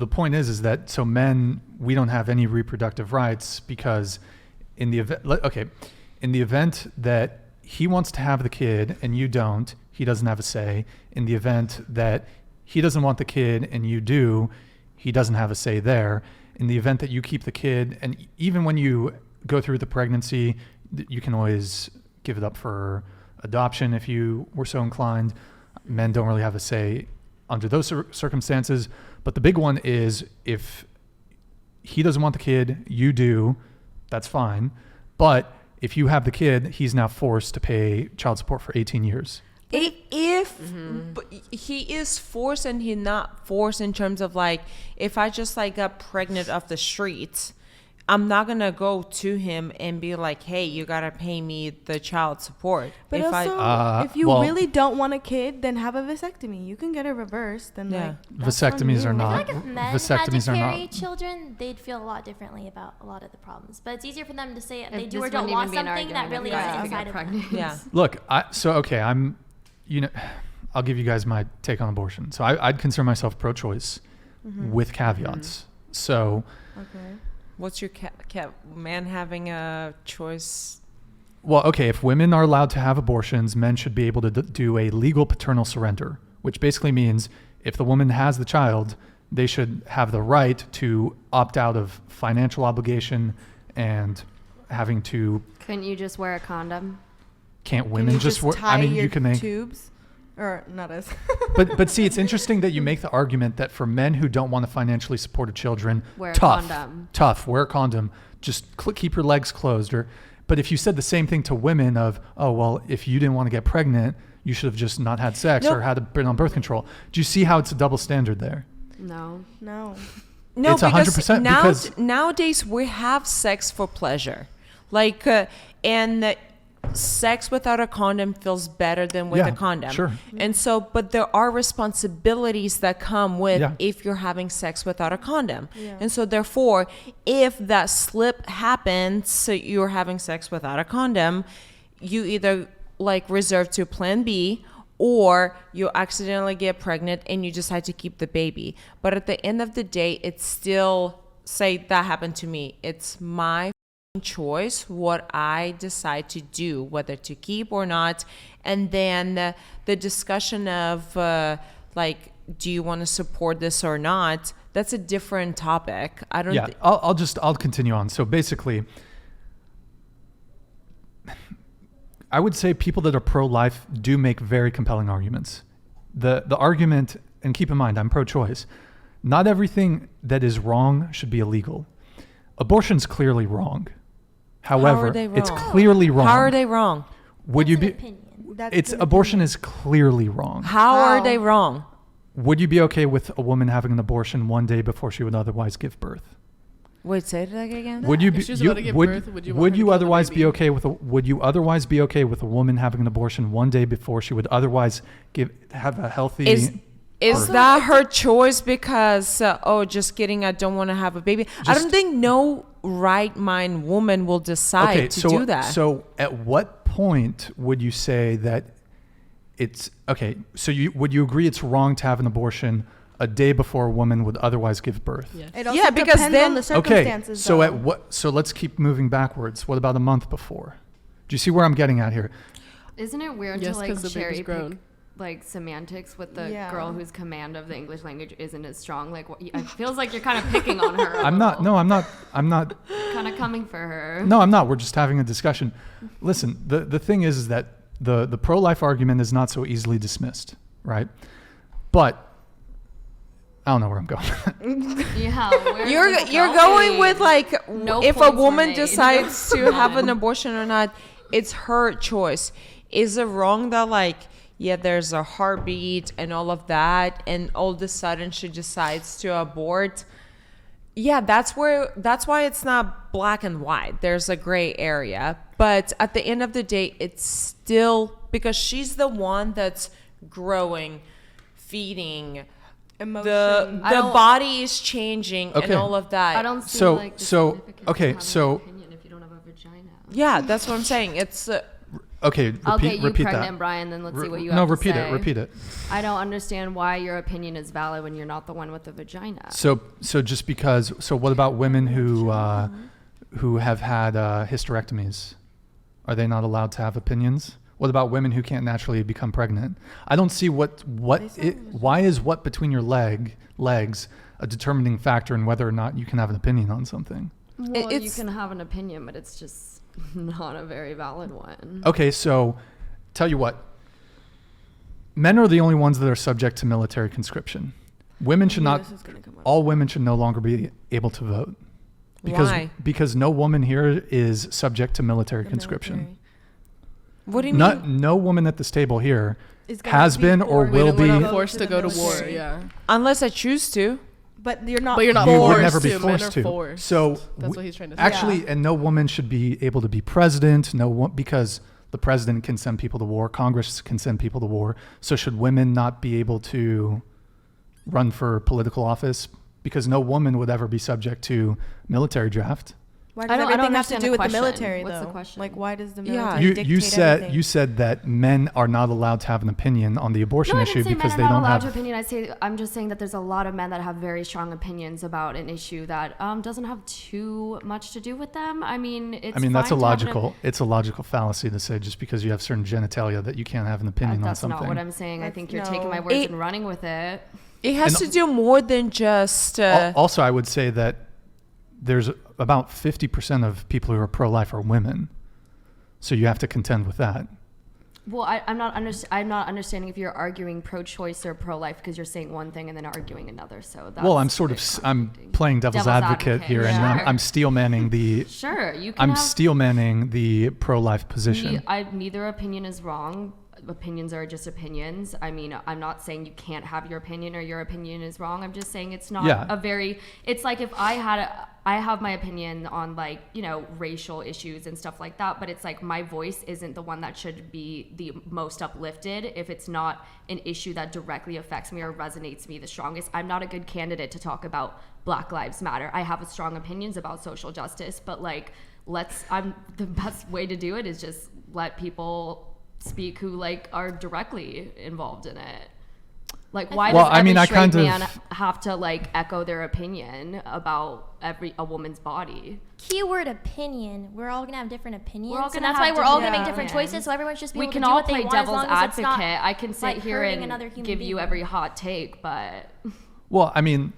the point is that so men, we don't have any reproductive rights because in the event that he wants to have the kid and you don't, he doesn't have a say. In the event that he doesn't want the kid and you do, he doesn't have a say there. In the event that you keep the kid, and even when you go through the pregnancy, you can always give it up for adoption if you were so inclined. Men don't really have a say under those circumstances. But the big one is if he doesn't want the kid, you do, that's fine. But if you have the kid, he's now forced to pay child support for 18 years. But he is forced, and he not forced in terms of like, if I just like got pregnant off the streets, I'm not gonna go to him and be like, hey, you gotta pay me the child support. But if if you really don't want a kid, then have a vasectomy. You can get it reversed. And vasectomies are not. I feel like if men vasectomies had to are carry not. children, they'd feel a lot differently about a lot of the problems. But it's easier for them to say they If do or this don't wouldn't want even be an something that argument really if isn't guys inside get of them. pregnant. Yeah. Look, I'll give you guys my take on abortion. So I'd consider myself pro-choice with caveats. So. Okay. What's your man having a choice? Well, okay, if women are allowed to have abortions, men should be able to do a legal paternal surrender, which basically means if the woman has the child, they should have the right to opt out of financial obligation and having to. Couldn't you just wear a condom? Can't women just wear? I mean, you can make tubes. Or not us. but see, it's interesting that you make the argument that for men who don't want to financially support children, wear a tough, condom. Wear a condom. Just keep your legs closed. But if you said the same thing to women of, oh, well, if you didn't want to get pregnant, you should have just not had sex or had been on birth control. Do you see how it's a double standard there? No. It's 100% because nowadays we have sex for pleasure. And sex without a condom feels better than with a condom. Sure. And so, but there are responsibilities that come with if you're having sex without a condom. Yeah. And so therefore, if that slip happens, so you're having sex without a condom, you either reserve to plan B, or you accidentally get pregnant and you decide to keep the baby. But at the end of the day, it's still, say that happened to me, it's my choice what I decide to do, whether to keep or not. And then the discussion of do you want to support this or not, that's a different topic. I don't I'll continue on. So basically, I would say people that are pro-life do make very compelling arguments. The argument, and keep in mind, I'm pro-choice. Not everything that is wrong should be illegal. Abortion's clearly wrong. However, it's clearly wrong. How are they wrong? Would you be? Abortion is clearly wrong. How are they wrong? Would you be okay with a woman having an abortion one day before she would otherwise give birth? Wait, say that again. Would you be? Would you otherwise be okay with a woman having an abortion one day before she would otherwise have a healthy? Is that her choice because, just kidding, I don't want to have a baby? I don't think no right mind woman will decide to do that. So at what point would you say that it's, okay, so would you agree it's wrong to have an abortion a day before a woman would otherwise give birth? Yes. It also depends on the circumstances. So let's keep moving backwards. What about a month before? Do you see where I'm getting at here? Isn't it weird to cherry pick semantics with the girl whose command of the English language isn't as strong? It feels like you're kind of picking on her. I'm not kind of coming for her. No, I'm not. We're just having a discussion. Listen, the thing is that the pro-life argument is not so easily dismissed, right? But I don't know where I'm going. You're going with if a woman decides to have an abortion or not, it's her choice. Is it wrong that there's a heartbeat and all of that, and all of a sudden she decides to abort? Yeah, that's why it's not black and white. There's a gray area. But at the end of the day, it's still because she's the one that's growing, feeding. Emotion. The body is changing and all of that. I don't see significant okay, so opinion if you don't have a vagina. Yeah, that's what I'm saying. It's Okay, I'll get you repeat pregnant, that. Brian, then let's see what you no, have to repeat say. it. Repeat it. I don't understand why your opinion is valid when you're not the one with the vagina. So just because. So what about women who have had hysterectomies? Are they not allowed to have opinions? What about women who can't naturally become pregnant? I don't see why is what between your legs a determining factor in whether or not you can have an opinion on something. Well, you can have an opinion, but it's just not a very valid one. Okay, so tell you what. Men are the only ones that are subject to military conscription. Women should not. All women should no longer be able to vote. Why? Because no woman here is subject to military conscription. What do you mean? No woman at this table here has been or will be. We're not forced to go to war. Yeah. Unless I choose to. But you're not. But you're not You forced would never be to. forced Men are to. forced. So that's what he's trying to say. actually, and no woman should be able to be president. Because the president can send people to war. Congress can send people to war. So should women not be able to run for political office? Because no woman would ever be subject to military draft. Why does everything have to do with the military, What's though? the question? Like, why does the military dictate You everything? said that men are not allowed to have an opinion on the abortion No, I issue didn't say because men they are not don't allowed have. to opinion. I'm just saying that there's a lot of men that have very strong opinions about an issue that doesn't have too much to do with them. I mean, it's. That's fine to have it's a logical fallacy to say just because you have certain genitalia that you can't have an opinion on something. That's not what I'm saying. I think you're taking my words and running with it. It has to do more than just. Also, I would say that there's about 50% of people who are pro-life are women, so you have to contend with that. Well, I'm not understanding if you're arguing pro-choice or pro-life because you're saying one thing and then arguing another. So that's I'm playing devil's advocate here, and I'm steel manning the. Sure, you can. I'm steel manning the pro-life position. Neither opinion is wrong. Opinions are just opinions. I mean, I'm not saying you can't have your opinion or your opinion is wrong. I'm just saying it's not it's like if I have my opinion on racial issues and stuff like that, but it's like my voice isn't the one that should be the most uplifted if it's not an issue that directly affects me or resonates me the strongest. I'm not a good candidate to talk about Black Lives Matter. I have strong opinions about social justice, but the best way to do it is just let people speak who are directly involved in it. Why does every straight man have to echo their opinion about a woman's body? Keyword opinion. We're all gonna have different opinions. And that's why we're all gonna make different choices. So everyone should just be able to do what they want. We can all play devil's advocate. I can sit here and give you every hot take, but well, I mean,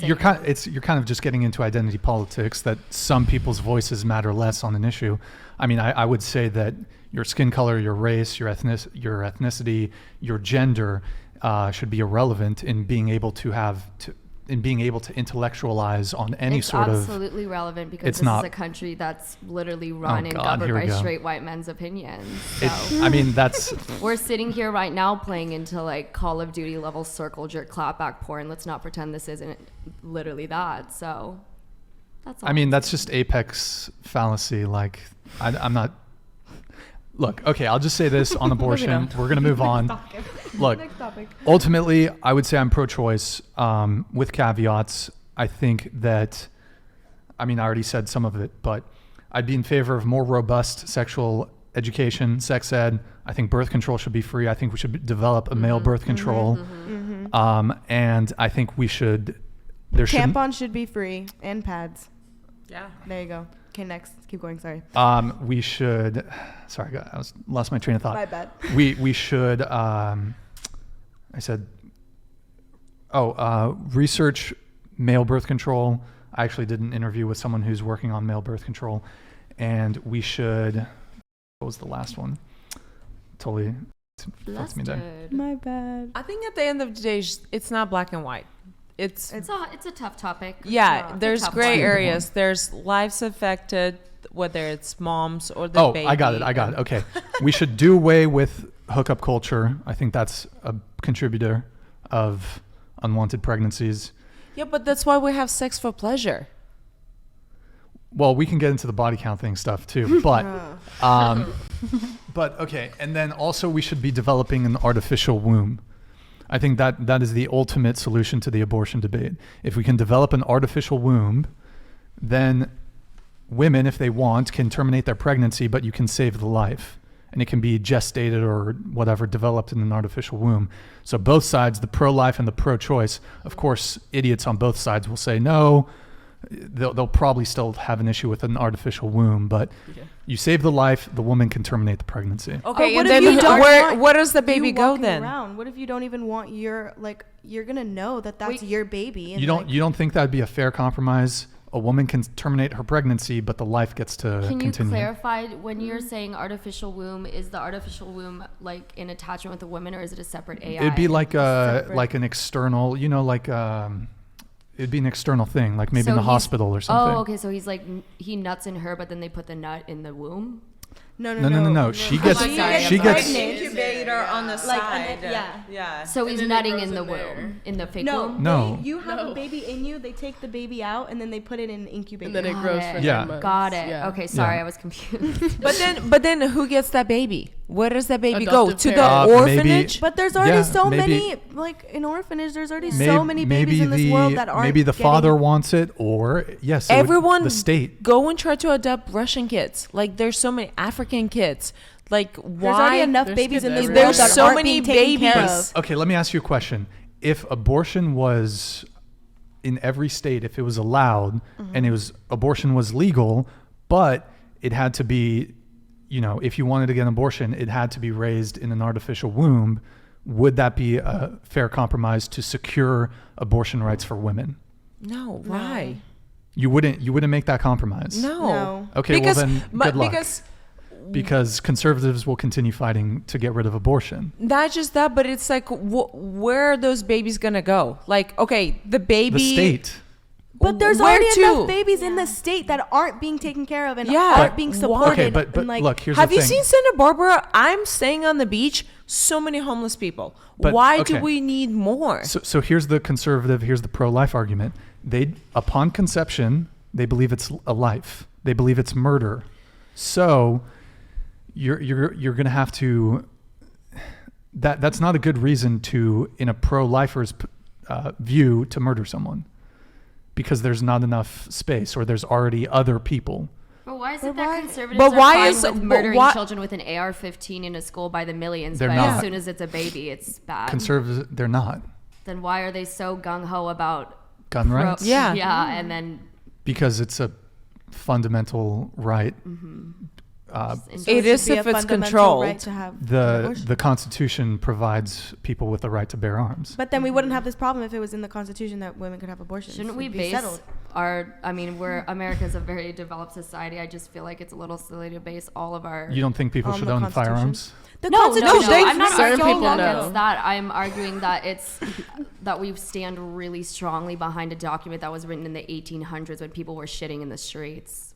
you're kind of just getting into identity politics that some people's voices matter less on an issue. I mean, I would say that your skin color, your race, your ethnicity, your gender should be irrelevant in being able to intellectualize on any sort of. It's absolutely relevant because this is a country that's literally run and governed by straight white men's opinions. So. We're sitting here right now playing into Call of Duty level circle jerk clapback porn. Let's not pretend this isn't literally that. So that's all. That's just apex fallacy. I'm not. Look, okay, I'll just say this on abortion. We're going to move on. Look, ultimately, I would say I'm pro-choice with caveats. I think that, I already said some of it, but I'd be in favor of more robust sexual education, sex ed. I think birth control should be free. I think we should develop a male birth control. And I think we should... Tampons should be free and pads. Yeah. There you go. Okay, next. Keep going. Sorry. We should. Sorry, I lost my train of thought. My bad. We should. I said. Research male birth control. I actually did an interview with someone who's working on male birth control, and we should. What was the last one? Totally fucked me there. My bad. I think at the end of the day, it's not black and white. It's a tough topic. Yeah, there's gray areas. There's lives affected, whether it's moms or the baby. I got it. Okay. We should do away with hookup culture. I think that's a contributor of unwanted pregnancies. Yeah, but that's why we have sex for pleasure. Well, we can get into the body count thing stuff too, but okay. And then also we should be developing an artificial womb. I think that is the ultimate solution to the abortion debate. If we can develop an artificial womb, then women, if they want, can terminate their pregnancy, but you can save the life. and it can be gestated or whatever, developed in an artificial womb. So both sides, the pro-life and the pro-choice, of course, idiots on both sides will say no. They'll probably still have an issue with an artificial womb, but you save the life, the woman can terminate the pregnancy. Okay, what and if then you don't where does the baby you go walking then? around? What if you don't even want your, like, you're gonna know that that's your baby? And You don't think that'd be a fair compromise? A woman can terminate her pregnancy, but the life gets to continue. Can you clarify when you're saying artificial womb? Is the artificial womb like in attachment with a woman, or is it a separate AI? It'd be like an external, it'd be an external thing, like maybe So in the he's- hospital or something. Oh, okay. So he's like he nuts in her, but then they put the nut in the womb. No. She gets Incubator on the Like, side. yeah. So he's then it nutting grows in the in there. womb, in the fake No, womb. No. you have a baby in you. They take the baby out and then they put it in an incubator. And then it Got grows it. for Yeah. 9 months. Got it. Yeah. Okay, sorry, Yeah. I was confused. But then who gets that baby? Where does that baby Adoptive go? To the parents. orphanage? But there's already Yeah, so maybe- many, like in orphanage, there's already so many babies maybe in this world that aren't. maybe the getting- father wants it, or yes, it would- Everyone the state. go and try to adopt Russian kids. Like there's so many African kids. Like why? There's already enough There's babies kids in this everywhere. world There's that so aren't many being taken care babies. of. Okay, let me ask you a question. If abortion was in every state, if it was allowed and abortion was legal, but it had to be, if you wanted to get an abortion, it had to be raised in an artificial womb, would that be a fair compromise to secure abortion rights for women? No, why? You wouldn't make that compromise? No. Okay, Because, well then, good luck. Because Because conservatives will continue fighting to get rid of abortion. not just that, but it's like where are those babies gonna go? Like, okay, the baby. The state. But there's Where already to? enough babies in the state that aren't being taken care of and Yeah. aren't But being why? supported. Okay, but and, like, look, here's Have the you thing. seen Santa Barbara? I'm staying on the beach. So many homeless people. But, Why okay. do we need more? So here's the conservative, here's the pro-life argument. Upon conception, they believe it's a life. They believe it's murder. So you're going to have to. That's not a good reason to, in a pro-lifer's view, to murder someone, because there's not enough space, or there's already other people. But why is it that conservatives But are why fine is- with but murdering why- children with an AR-15 in a school by the millions, They're but not. as soon as it's a baby, it's bad? Conservatives, they're not. Then why are they so gung-ho about Gun rights? Yeah. Yeah, and then Because it's a fundamental right. It is be a if it's fundamental controlled. right to have an The abortion. Constitution provides people with the right to bear arms. But then we wouldn't have this problem if it was in the Constitution that women could have abortions. shouldn't we It'd be base settled. we're America's a very developed society. I just feel like it's a little silly to base all of our You don't think people On should the own Constitution? firearms? The No, Constitution. I'm not Certain arguing people against know. that. I'm arguing that that we stand really strongly behind a document that was written in the 1800s when people were shitting in the streets.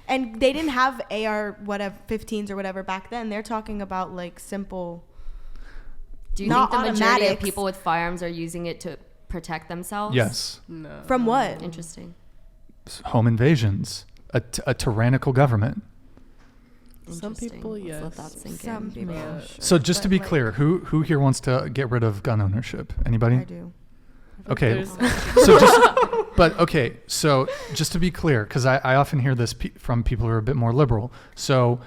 And they didn't have AR 15s or whatever back then. They're talking about like simple. Do you Not think the majority of automatics. people with firearms are using it to protect themselves? Yes. No. From what? Interesting. Home invasions, a tyrannical government. Some people, Let's let yes. that sink Some in. people. Yeah. sure. So just to But, be like, clear, who here wants to get rid of gun ownership? Anybody? I do. Okay. There's- So just to be clear, because I often hear this from people who are a bit more liberal. So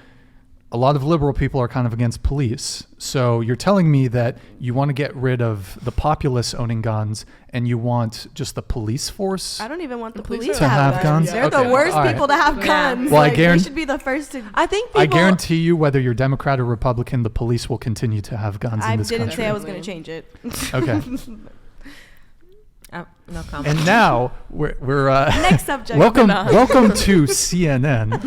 a lot of liberal people are kind of against police. So you're telling me that you want to get rid of the populace owning guns, and you want just the police force? I don't even want the police police are to have guns? They're Okay, the worst all right. people to have Yeah. guns. Well, I Like, guarant- they should be the first to. I think people. I guarantee you, whether you're Democrat or Republican, the police will continue to have guns I in this didn't country. say I was going to change it. Okay. No comment. And now we're Next subject. welcome to CNN.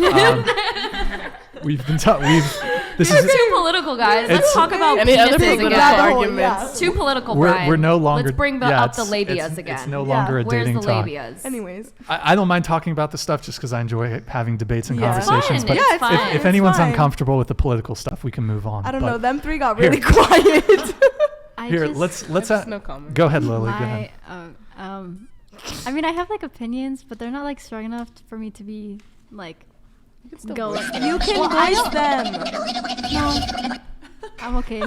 We've been this You're is too political, guys. Let's It's- talk about Any other penises political again. arguments? Too political, we're Brian. no longer Let's bring yeah, up the it's- labias it's, again. It's no Yeah. longer a Where's dating the talk. labias? Anyways. I don't mind talking about this stuff just because I enjoy having debates and Yeah. It's conversations. fun. But It's it's fun. if It's anyone's fine. uncomfortable with the political stuff, we can move on. I don't But know. Them three got Here. really quiet. Here, I let's have no comment. go ahead, Lily. Go ahead. I mean, I have like opinions, but they're not like strong enough for me to be like You can still go. voice Like, them. You can Well, I voice don't- them. no, I'm okay.